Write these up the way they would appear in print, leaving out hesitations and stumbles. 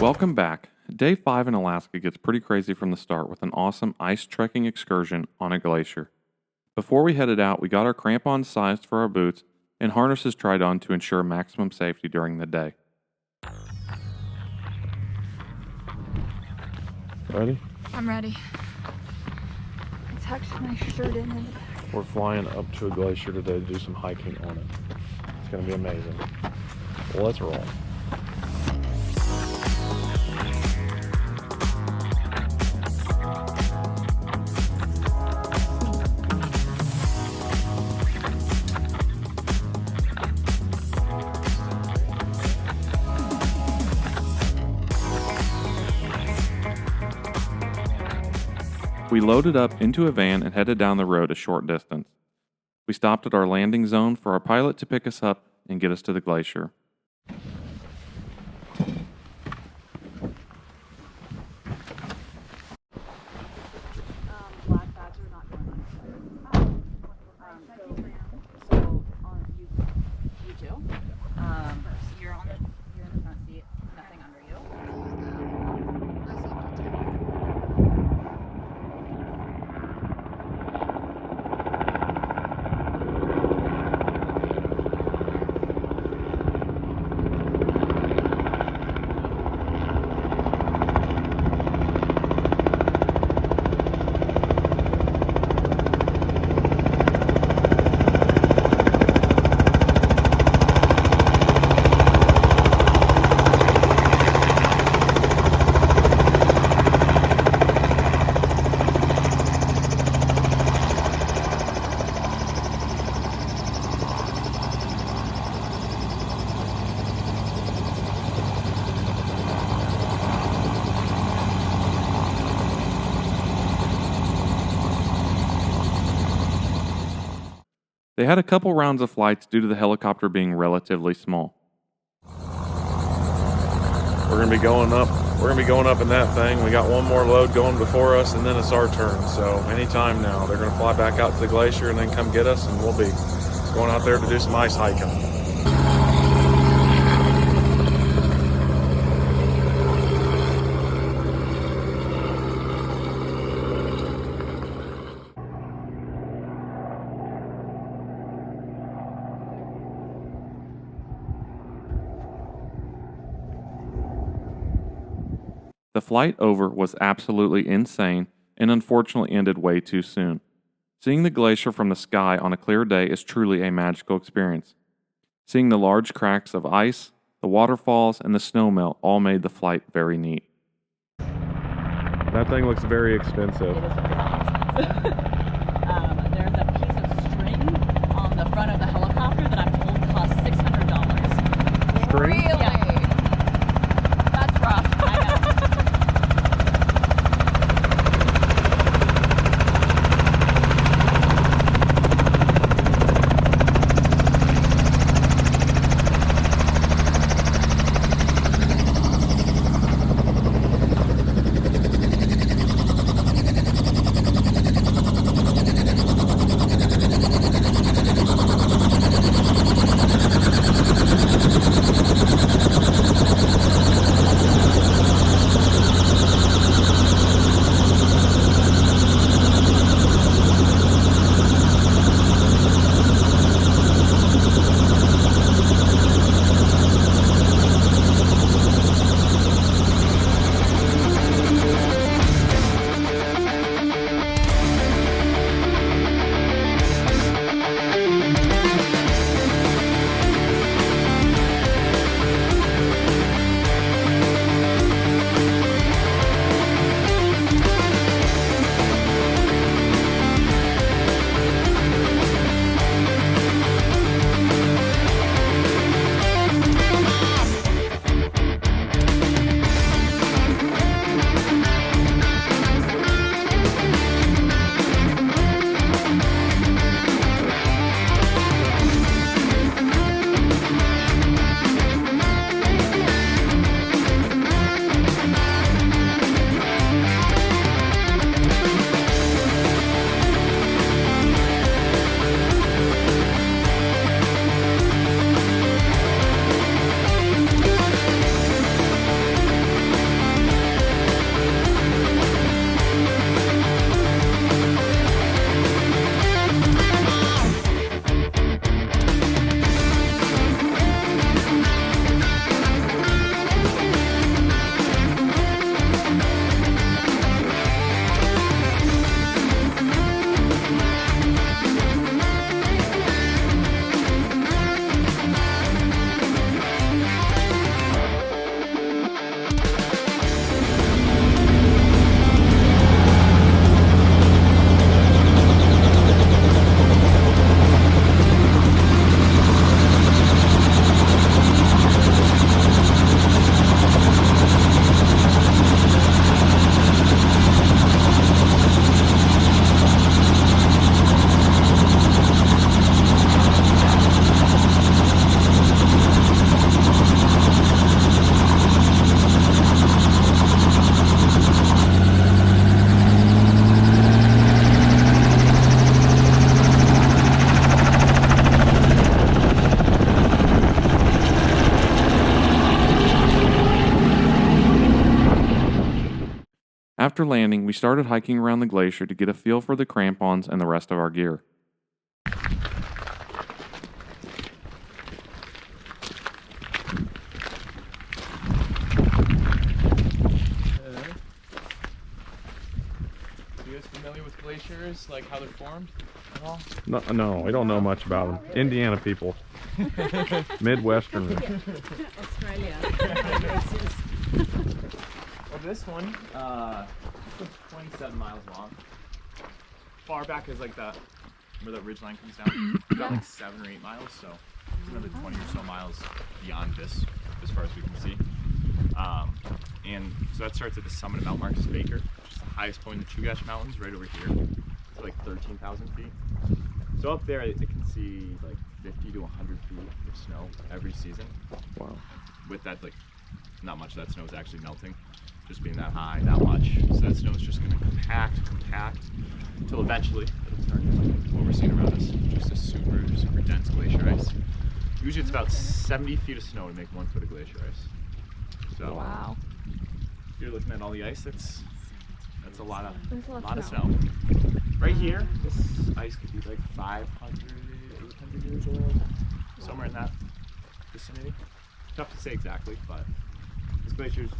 Welcome back. Day 5 in Alaska gets pretty crazy from the start with an awesome ice trekking excursion on a glacier. Before we headed out, we got our crampons sized for our boots and harnesses tried on to ensure maximum safety during the day. Ready? I'm ready. I tucked my shirt in the back. We're flying up to a glacier today to do some hiking on it. It's going to be amazing. Well, let's roll. We loaded up into a van and headed down the road a short distance. We stopped at our landing zone for our pilot to pick us up and get us to the glacier. Black bags are not going on. You too. You're in the front seat. Nothing under you. They had a couple rounds of flights due to the helicopter being relatively small. We're gonna be going up in that thing. We got one more load going before us and then it's our turn. So anytime now, they're gonna fly back out to the glacier and then come get us and we'll be going out there to do some ice hiking. The flight over was absolutely insane and unfortunately ended way too soon. Seeing the glacier from the sky on a clear day is truly a magical experience. Seeing the large cracks of ice, the waterfalls, and the snowmelt all made the flight very neat. That thing looks very expensive. It is very expensive. There's a piece of string on the front of the helicopter that I'm told costs $600. String? Really? Yeah. That's rough. I know. After landing, we started hiking around the glacier to get a feel for the crampons and the rest of our gear. You guys familiar with glaciers, like how they're formed at all? No, we don't know much about them. Indiana people. Midwestern. Australia. Well, this one, it's 27 miles long. Far back is like that, where that ridge line comes down. It's got like 7 or 8 miles, so it's another 20 or so miles beyond this, as far as we can see. And so that starts at the summit of Mount Marcus Baker, which is the highest point in the Chugach Mountains, right over here. It's like 13,000 feet. So up there, it can see like 50 to 100 feet of snow every season. Wow. With that, like, not much of that snow is actually melting, just being that high, that much. So that snow is just going to compact, until eventually it'll turn into like what we're seeing around us, just a super dense glacier ice. Usually it's about 70 feet of snow to make 1 foot of glacier ice. So Wow. if you're looking at all the ice, that's a lot of There's a lot lot of of snow. Right here, this ice could be like 500, 800 years old, somewhere in that vicinity. Tough to say exactly, but this glacier's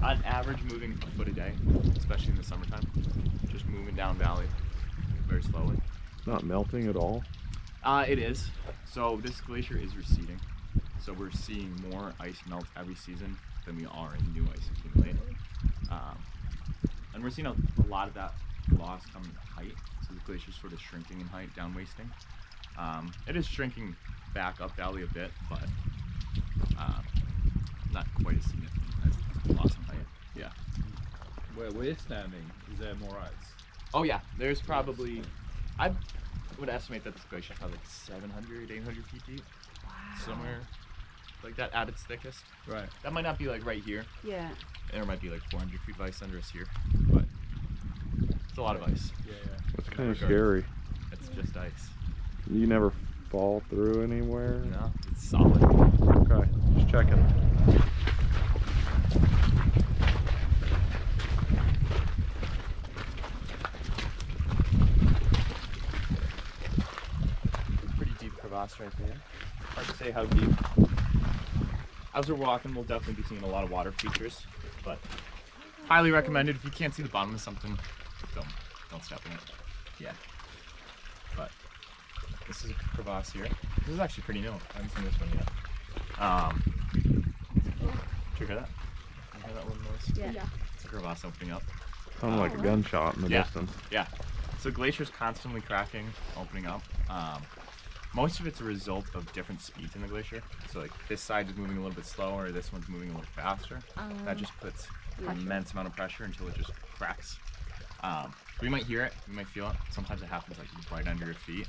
on average moving a foot a day, especially in the summertime. Just moving down valley very slowly. Not melting at all. It is. So this glacier is receding. So we're seeing more ice melt every season than we are in new ice accumulate. And we're seeing a lot of that loss coming to height. So the glacier's sort of shrinking in height, down wasting. It is shrinking back up valley a bit, but not quite as significant as the loss in height. Yeah. Where we're standing, is there more ice? Oh yeah, there's probably, I would estimate that this glacier is probably like 700, 800 feet deep. Wow. Somewhere like that at its thickest. Right. That might not be like right here. Yeah. And there might be like 400 feet of ice under us here, but it's a lot of ice. Yeah. That's kind of scary. It's just ice. You never fall through anywhere? No, it's solid. Okay, just checking. Pretty deep crevasse right there. Hard to say how deep. As we're walking, we'll definitely be seeing a lot of water features, but highly recommended. If you can't see the bottom of something, don't step in it. Yeah. But this is a crevasse here. This is actually pretty new. I haven't seen this one yet. Did you hear that? You hear that little noise? Yeah. It's a crevasse opening up. Sounded like a gunshot in the Yeah. distance. Yeah. So glacier's constantly cracking, opening up. Most of it's a result of different speeds in the glacier. So like this side is moving a little bit slower, this one's moving a little faster. That just puts an immense amount of pressure until it just cracks. We might hear it, we might feel it. Sometimes it happens like right under your feet.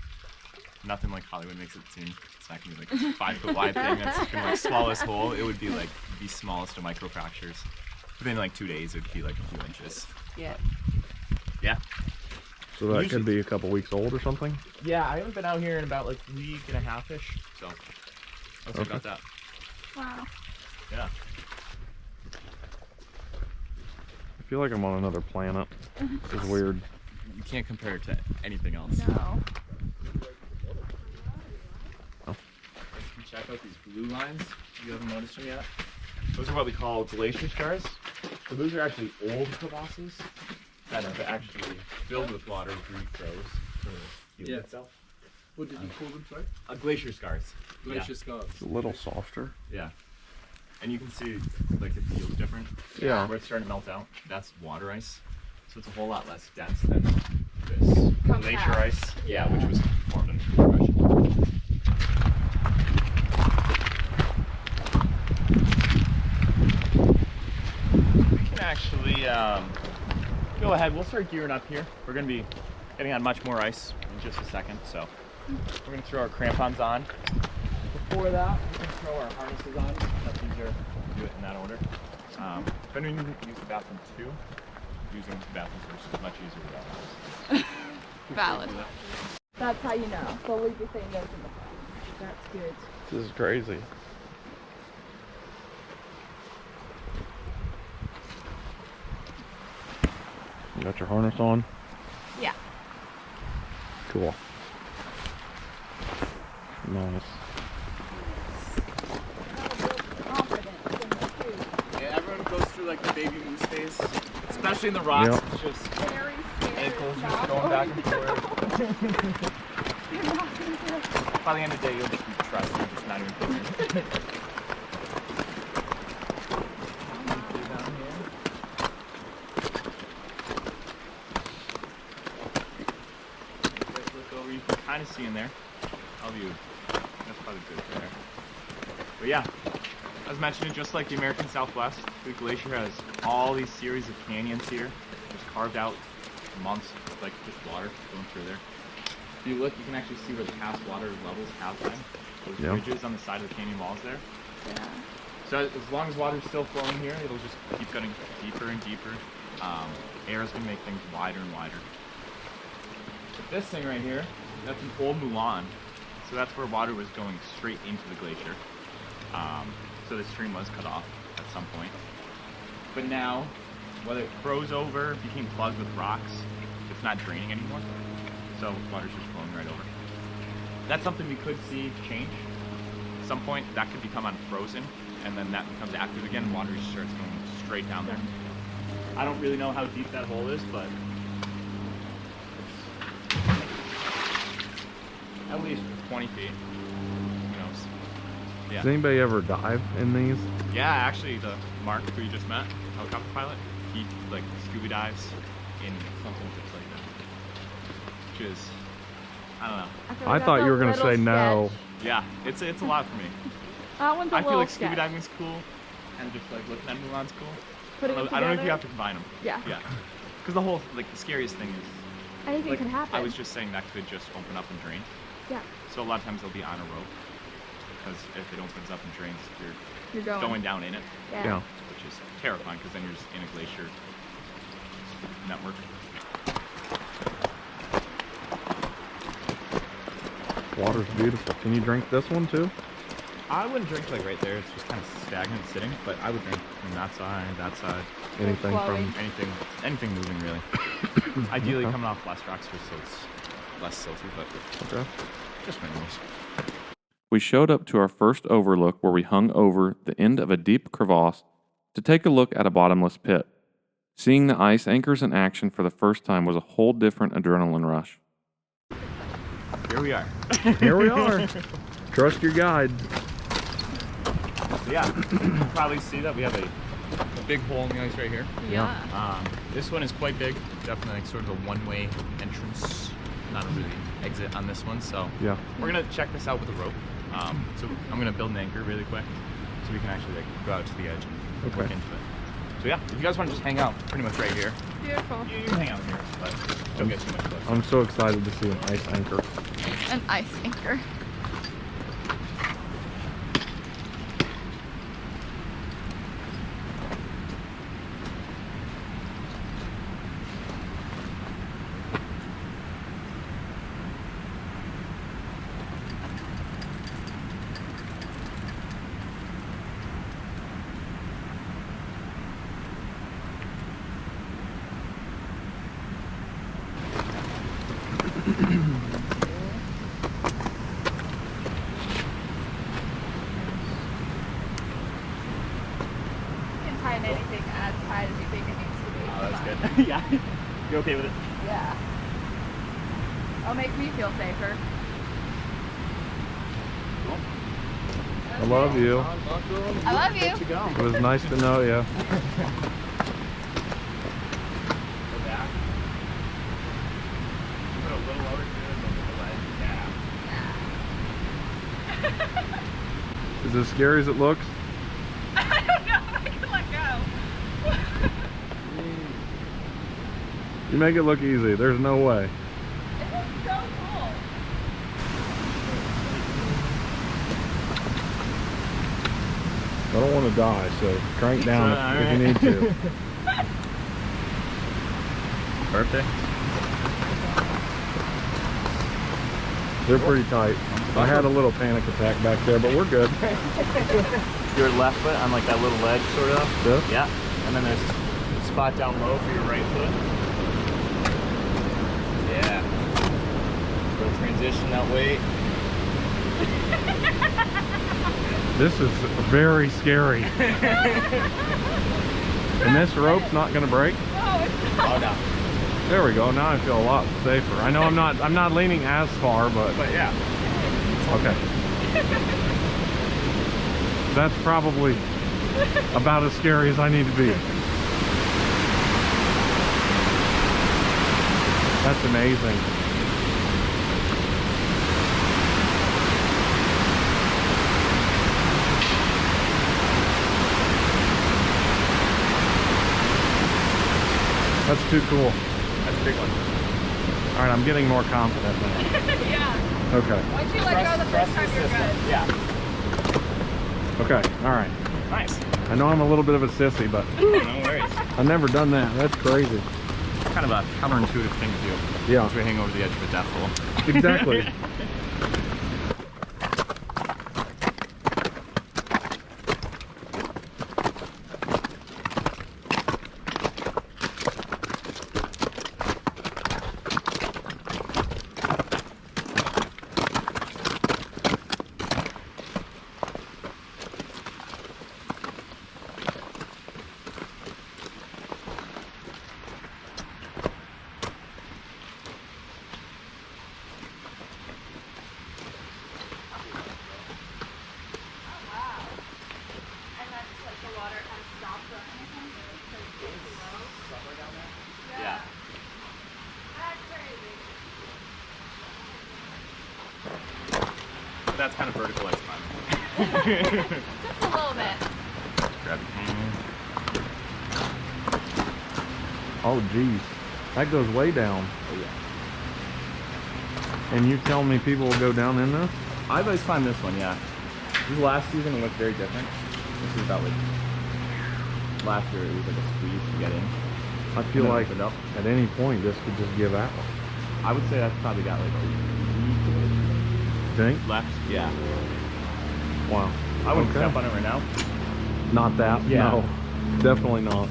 Nothing like Hollywood makes it seem. It's not gonna be like a 5 foot wide thing that's gonna like smallest hole. It would be like the smallest of micro fractures. Within like 2 days, it would be like a few inches. Yeah. Yeah. So that Usually- could be a couple weeks old or something? Yeah, I haven't been out here in about like a week and a half-ish, so let's see about that. Wow. Yeah. I feel like I'm on another planet. This is weird. You can't compare it to anything else. No. You can check out these blue lines. You haven't noticed them yet? Those are what we call glacier scars. So those are actually old crevasses that have actually filled with water, refroze to heal Yeah. itself. What did you call them, sorry? Glacier scars. Glacier scars. It's a little softer. Yeah. And you can see like it feels different. Yeah. Where it's starting to melt out. That's water ice. So it's a whole lot less dense than this glacier ice. Yeah, which was formed under compression. We can actually go ahead. We'll start gearing up here. We're going to be getting on much more ice in just a second. So we're going to throw our crampons on. Before that, we can throw our harnesses on. That's easier to do it in that order. If anyone use the bathroom too, using the bathroom first is much easier without harnesses. Valid. That's how you know. So leave your fingers in the front. That's good. This is crazy. You got your harness on? Yeah. Cool. Nice. Yeah, everyone goes through like the baby moose phase, especially in the rocks. Yep. It's just Very scary. ankles just going back and forth. By the end of the day, you'll just be trusting, just not even thinking. Look over, you can kind of see in there. I'll view. That's probably good there. But yeah, as mentioned, just like the American Southwest, the glacier has all these series of canyons here, just carved out months, like just water going through there. If you look, you can actually see where the past water levels have been. Those ridges on the side of the canyon walls there. Yeah. So as long as water's still flowing here, it'll just keep getting deeper and deeper. Air is going to make things wider and wider. But this thing right here, that's an old Mulan. So that's where water was going straight into the glacier. So the stream was cut off at some point. But now, whether it froze over, became plugged with rocks, it's not draining anymore. So water's just flowing right over. That's something we could see change. At some point, that could become unfrozen, and then that becomes active again, and water just starts going straight down there. I don't really know how deep that hole is, but it's at least 20 feet. Who knows? Yeah. Does anybody ever dive in these? Yeah, actually, the Mark who you just met, helicopter pilot, he like scuba dives in something just like that. Which is, I don't know. feel I like thought that's you a were gonna little say no. sketch. Yeah, it's a lot for me. That one's a I feel little like scuba sketch. diving's cool, and just like looking at Mulan's cool. Putting I them don't know if you together? have to combine them. Yeah. Yeah. Because the whole, like, the scariest thing is, Anything like, can happen. I was just saying that could just open up and drain. Yeah. So a lot of times they'll be on a rope. Because if it opens up and drains, you're You're going down in it. Yeah. Which is terrifying, because then you're just in a glacier network. Water's beautiful. Can you drink this one too? I wouldn't drink like right there. It's just kind of stagnant sitting. But I would drink from that side, Anything flowing. from anything moving really. Ideally Okay. coming off less rocks just so it's less silty, but Okay. just minerals. We showed up to our first overlook where we hung over the end of a deep crevasse to take a look at a bottomless pit. Seeing the ice anchors in action for the first time was a whole different adrenaline rush. Here we are. Here we are. Trust your guide. So yeah, you can probably see that we have a big hole in the ice right here. Yeah. This one is quite big. Definitely like sort of a one-way entrance, not a really exit on this one. So Yeah. we're gonna check this out with a rope. So I'm gonna build an anchor really quick, so we can actually like go out to the edge and look Okay. into it. So yeah, if you guys want to just hang out, pretty much right here. Beautiful. You can hang out here, but don't get too much closer. I'm so excited to see an ice anchor. An ice anchor. You can tighten anything as tight as you think it needs to be. Oh, that's Fine. good. Yeah. You okay with it? Yeah. That'll make me feel safer. Cool. I love you. I love you. Good to go. It was nice to know you. Go back. Put a little lower to it, a little ledge. Yeah. Is it as scary as it looks? I don't know if I can let go. You make it look easy. There's no way. It looks so cool. I don't want to die, so crank down if you need to. Perfect. They're pretty tight. I had a little panic attack back there, but we're good. Your left foot on like that little ledge, sort of. This? Yeah. And then there's a spot down low for your right foot. transition that weight. This is very scary. And this rope's not gonna break? No, it's not. Oh no. There we go. Now I feel a lot safer. I know I'm not leaning as far, but yeah. okay. That's probably about as scary as I need to be. That's amazing. That's too cool. That's a big one. All right, I'm getting more confident now. Yeah. Okay. Once you let go the first time, you're good. Yeah. Okay. All right. Nice. I know I'm a little bit of a sissy, but No worries. I've never done that. That's crazy. It's kind of a counterintuitive thing to do. Yeah. Once we hang over the edge of a death hole. Exactly. And that's like the water kind of stops running or something? So it's too low? Somewhere down there? Yeah. That's crazy. That's kind of vertical ice climbing. Just a little bit. Grab your hand. Oh, geez. That goes way down. Oh yeah. And you telling me people will go down in this? I've always climbed this one, yeah. This last season it looked very different. This is about like last year it was like a squeeze to get in. I feel And then like open up. at any point this could just give out. I would say that's probably got like a week Think? left. Yeah. Wow. I wouldn't Okay. jump on it right now. Not that. Yeah. No. Definitely not.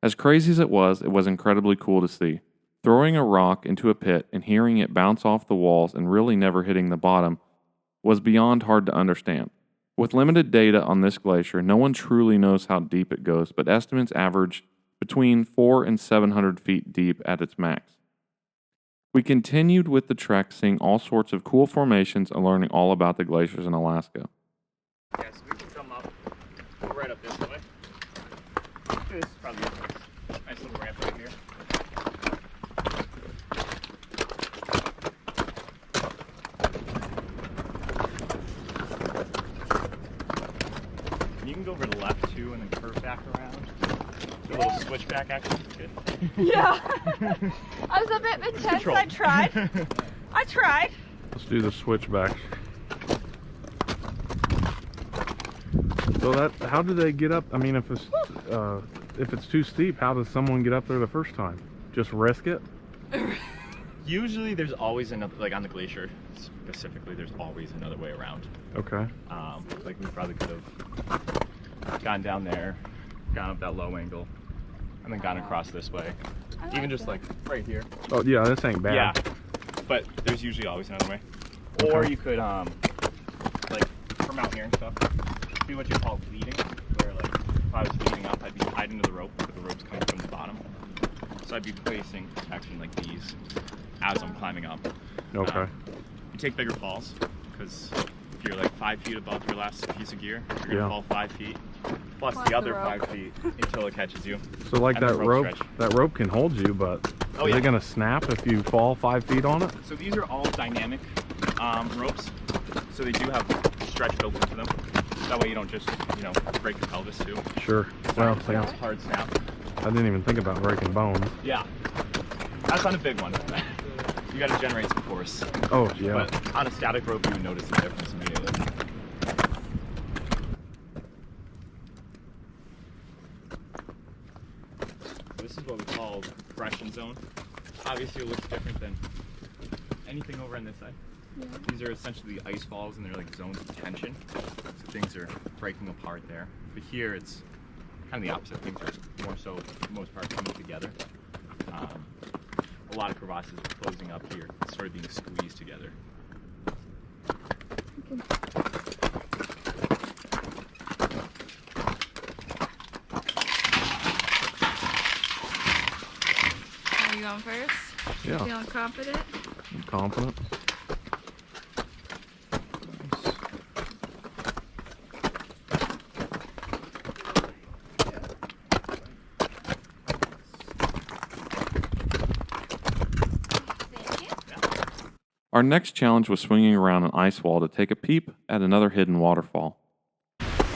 As crazy as it was incredibly cool to see. Throwing a rock into a pit and hearing it bounce off the walls and really never hitting the bottom was beyond hard to understand. With limited data on this glacier, no one truly knows how deep it goes, but estimates average between 400 and 700 feet deep at its max. We continued with the trek, seeing all sorts of cool formations and learning all about the glaciers in Alaska. Yeah, so we can come up, go right up this way. This is probably a nice little ramp right here. And you can go over to the left too and then curve back around. Do a little switchback action. Good. Yeah. I was a bit intense. Control. I tried. I tried. Let's do the switchback. So that, how do they get up? I mean, if it's too steep, how does someone get up there the first time? Just risk it? Usually there's always another, like on the glacier specifically, there's always another way around. Okay. Like we probably could have gone down there, gone up that low angle, and then gone across this way. Even just like right here. Oh yeah, this ain't bad. Yeah, but there's usually always another way. Okay. Or you could, like for mountaineering stuff, do what you call leading, where like if I was leading up, I'd be tied into the rope, but the rope's coming from the bottom. So I'd be placing protection like these as I'm climbing up. Okay. You take bigger falls, because if you're like 5 feet above your last piece of gear, you're gonna Yeah. fall 5 feet, plus Climb the the other rope. 5 feet until it catches you. So like And the that rope rope, stretch. that rope can hold you, but Oh, is yeah. it gonna snap if you fall 5 feet on it? So these are all dynamic ropes, so they do have stretch built into them. That way you don't just, break your pelvis too. Sure. Well, It's like a hard snap. I didn't even think about breaking bones. Yeah, that's on a big one. You got to generate some force. Oh yeah. But on a static rope, you would notice the difference immediately. This is what we call compression zone. Obviously, it looks different than anything over on this side. Yeah. These are essentially ice falls, and they're like zones of tension. So things are breaking apart there. But here, it's kind of the opposite. Things are more so, for the most part, coming together. a lot of crevasses are closing up here, sort of being squeezed together. Are you going first? Yeah, Feeling confident? I'm confident. Our next challenge was swinging around an ice wall to take a peep at another hidden waterfall. Alright,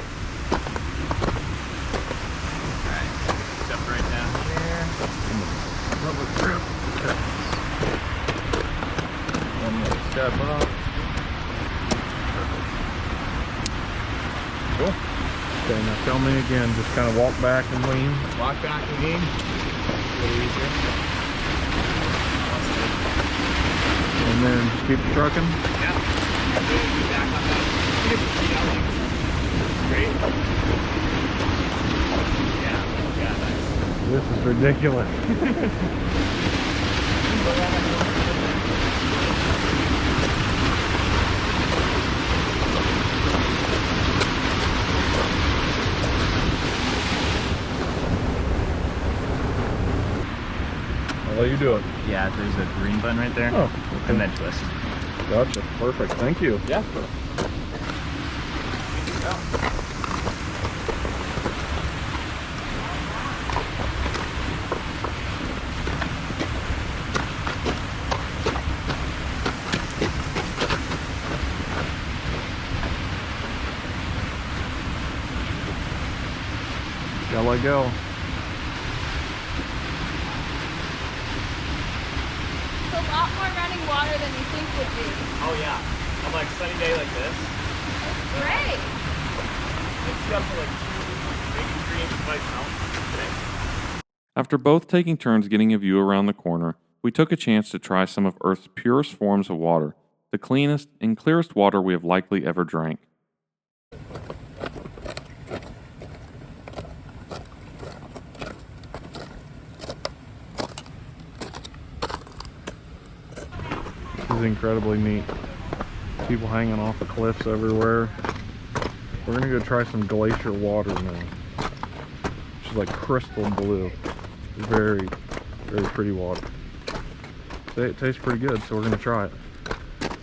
step right down here. One more step up. Cool. Okay, now tell me again, just kind of walk back and lean. Walk back and lean. A little easier. And then just keep trucking. Yeah. Be back on that. Get your feet out like straight. Yeah, nice. This is ridiculous. I'll let you do it. Yeah, there's a green button right there. Oh, okay. And then twist. Gotcha. Perfect. Thank you. Yeah. Gotta let go. It's a lot more running water than you think would be. Oh yeah. On like a sunny day like this, Great. it's up to like 2, maybe 3 inches of ice now today. After both taking turns getting a view around the corner, we took a chance to try some of Earth's purest forms of water, the cleanest and clearest water we have likely ever drank. This is incredibly neat. People hanging off the cliffs everywhere. We're gonna go try some glacier water now. It's like crystal blue. Very, very pretty water. It tastes pretty good, so we're gonna try it.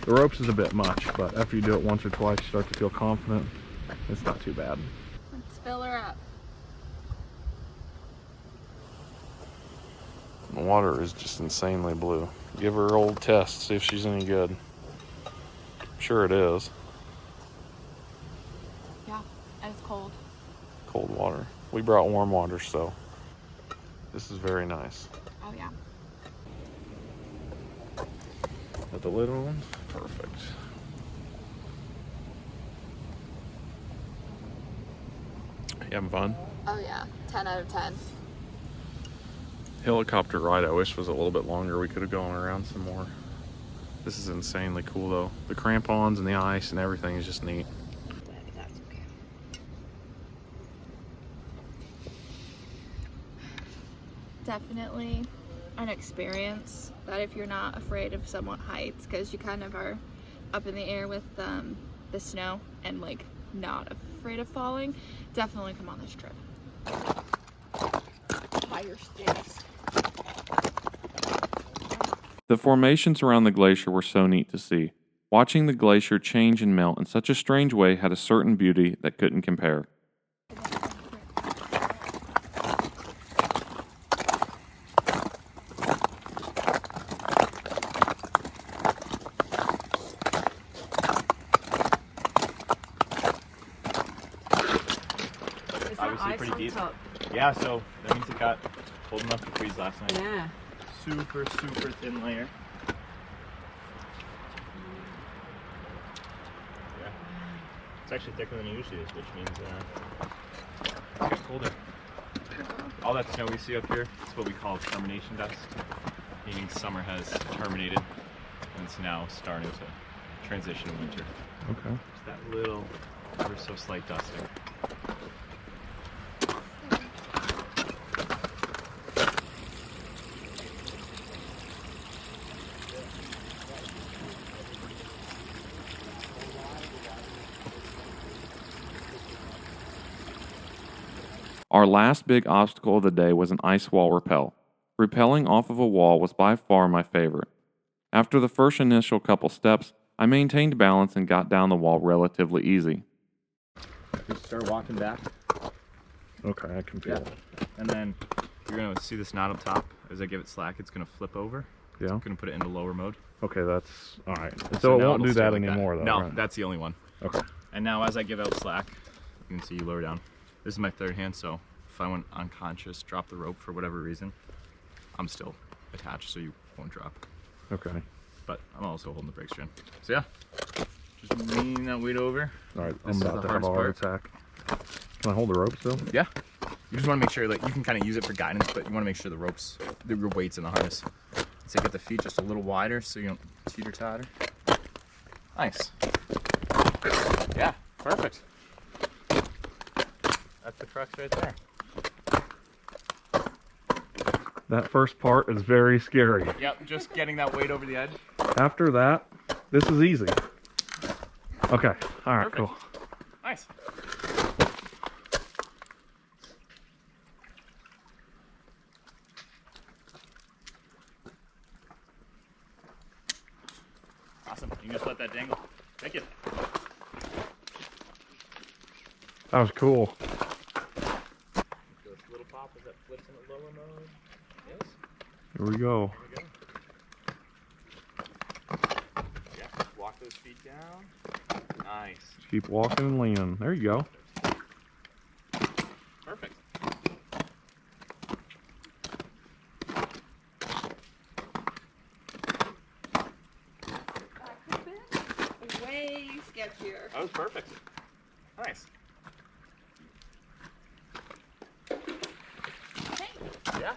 The ropes is a bit much, but after you do it once or twice, you start to feel confident. It's not too bad. Let's fill her up. The water is just insanely blue. Give her an old test, see if she's any good. Sure it is. Yeah, and it's cold. Cold water. We brought warm water, so this is very nice. Oh yeah. Got the lid on? Perfect. You having fun? Oh yeah, 10 out of 10. Helicopter ride I wish was a little bit longer. We could have gone around some more. This is insanely cool though. The crampons and the ice and everything is just neat. That's okay. Definitely an experience that if you're not afraid of somewhat heights, because you kind of are up in the air with the snow and like not afraid of falling, definitely come on this trip. Higher stakes. The formations around the glacier were so neat to see. Watching the glacier change and melt in such a strange way had a certain beauty that couldn't compare. Obviously pretty deep. Yeah, so that means it got cold enough to freeze last night. Yeah. Super, super thin layer. Yeah. It's actually thicker than it usually is, which means it gets colder. All that snow we see up here is what we call termination dust, meaning summer has terminated and it's now starting to transition to winter. Okay. Just that little, ever so slight dusting. Our last big obstacle of the day was an ice wall rappel. Rappelling off of a wall was by far my favorite. After the first initial couple steps, I maintained balance and got down the wall relatively easy. Just start walking back. Okay, I can feel it. And then you're going to see this knot up top. As I give it slack, it's going to flip over. Yeah. I'm going to put it into lower mode. Okay, that's all right. So it now won't it'll do stay that like anymore, though. No, right? that's the only one. Okay. And now as I give out slack, you can see you lower down. This is my third hand, so if I went unconscious, drop the rope for whatever reason, I'm still attached, so you won't drop. Okay. But I'm also holding the brake string. So yeah, just lean that weight over. All right, This I'm is about the to have a hardest heart attack. Can I hold the rope still? Yeah. You just want to make sure, like, you can kind of use it for guidance, but you want to make sure your weight's in the harness. So get the feet just a little wider so you don't teeter totter. Nice. Yeah, perfect. That's the crux right there. That first part is very scary. Yep, just getting that weight over the edge. After that, this is easy. Okay, all right, Perfect. cool. Nice. Awesome. You can just let that dangle. Thank you. That was cool. Goes a little pop as that flips in a lower mode. Yes. Here we go. There we go. Yeah, walk those feet down. Nice. Keep walking and leaning. There you go. Perfect. That could have been way sketchier. That was perfect. Nice. Yeah.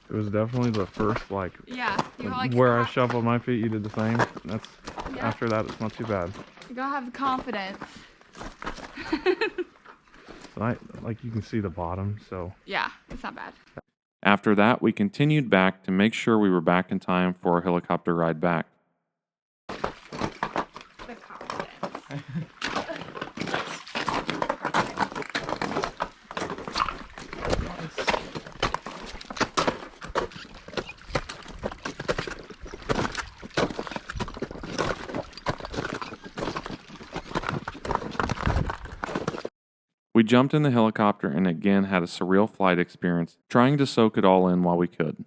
It was definitely the first, like, Yeah, you like where I shuffled my feet, you did the same. That's Yeah. After that, it's not too bad. You gotta have the confidence. Like you can see the bottom, so. Yeah, it's not bad. After that, we continued back to make sure we were back in time for our helicopter ride back. The confidence. We jumped in the helicopter and again had a surreal flight experience, trying to soak it all in while we could.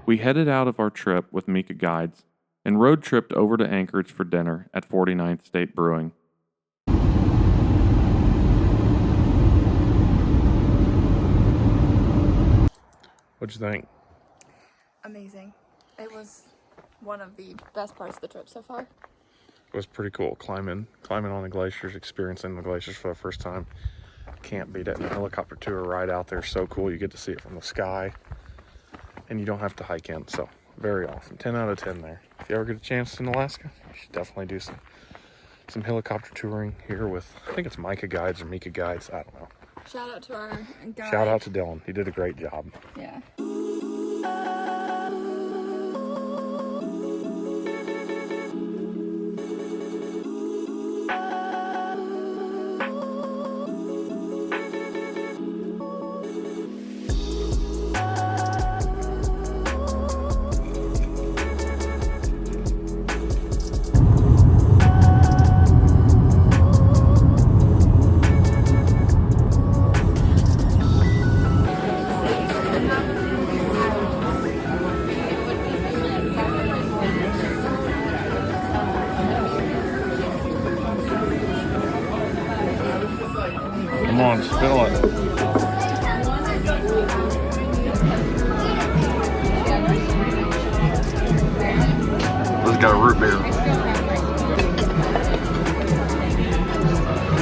We headed out of our trip with Mica guides and road tripped over to Anchorage for dinner at 49th State Brewing. What'd you think? Amazing. It was one of the best parts of the trip so far. It was pretty cool climbing on the glaciers, experiencing the glaciers for the first time. Can't beat it. And a helicopter tour right out there, so cool. You get to see it from the sky, and you don't have to hike in. So very awesome. 10 out of 10 there. If you ever get a chance in Alaska, you should definitely do some helicopter touring here with, I think it's Mica guides or Mica guides. I don't know. Shout out to our guide. Shout out to Dylan. He did a great job. Yeah. Come on, spill it. This got root beer.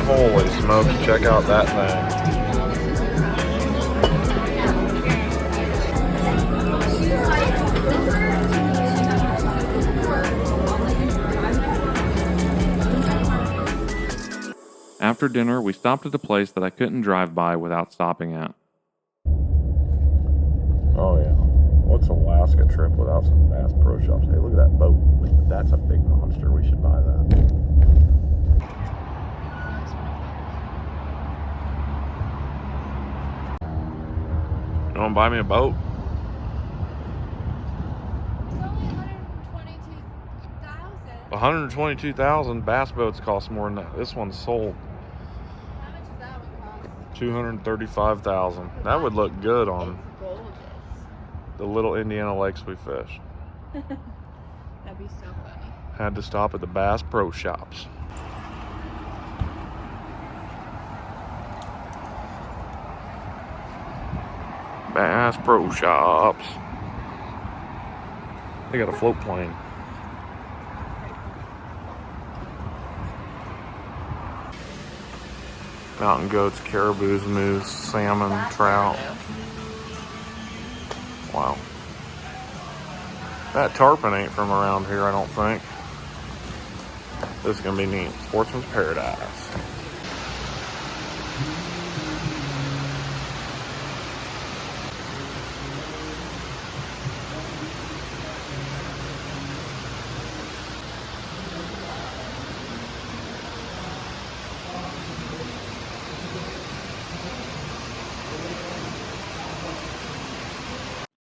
Holy smokes, check out that thing. After dinner, we stopped at a place that I couldn't drive by without stopping at. Oh yeah. What's Alaska trip without some Bass Pro Shops? Hey, look at that boat. That's a big monster. We should buy that. You want to buy me a boat? It's only 122,000. 122,000 bass boats cost more than that. This one's sold How much does that one cost? 235,000. That would look good on It's gorgeous. the little Indiana lakes we fished. That'd be so funny. Had to stop at the Bass Pro Shops. Bass Pro Shops. They got a float plane. Mountain goats, caribous, moose, salmon, trout. Wow. That tarpon ain't from around here, I don't think. This is gonna be neat. Sportsman's Paradise.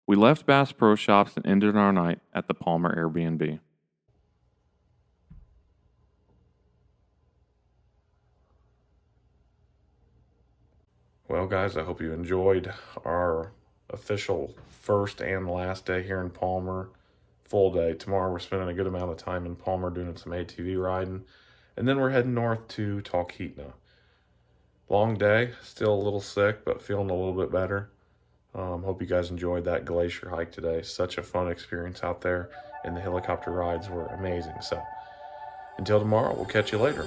We left Bass Pro Shops and ended our night at the Palmer Airbnb. Well, guys, I hope you enjoyed our official first and last day here in Palmer. Full day. Tomorrow we're spending a good amount of time in Palmer doing some ATV riding. And then we're heading north to Talkeetna. Long day. Still a little sick, but feeling a little bit better. Hope you guys enjoyed that glacier hike today. Such a fun experience out there, and the helicopter rides were amazing. So until tomorrow, we'll catch you later.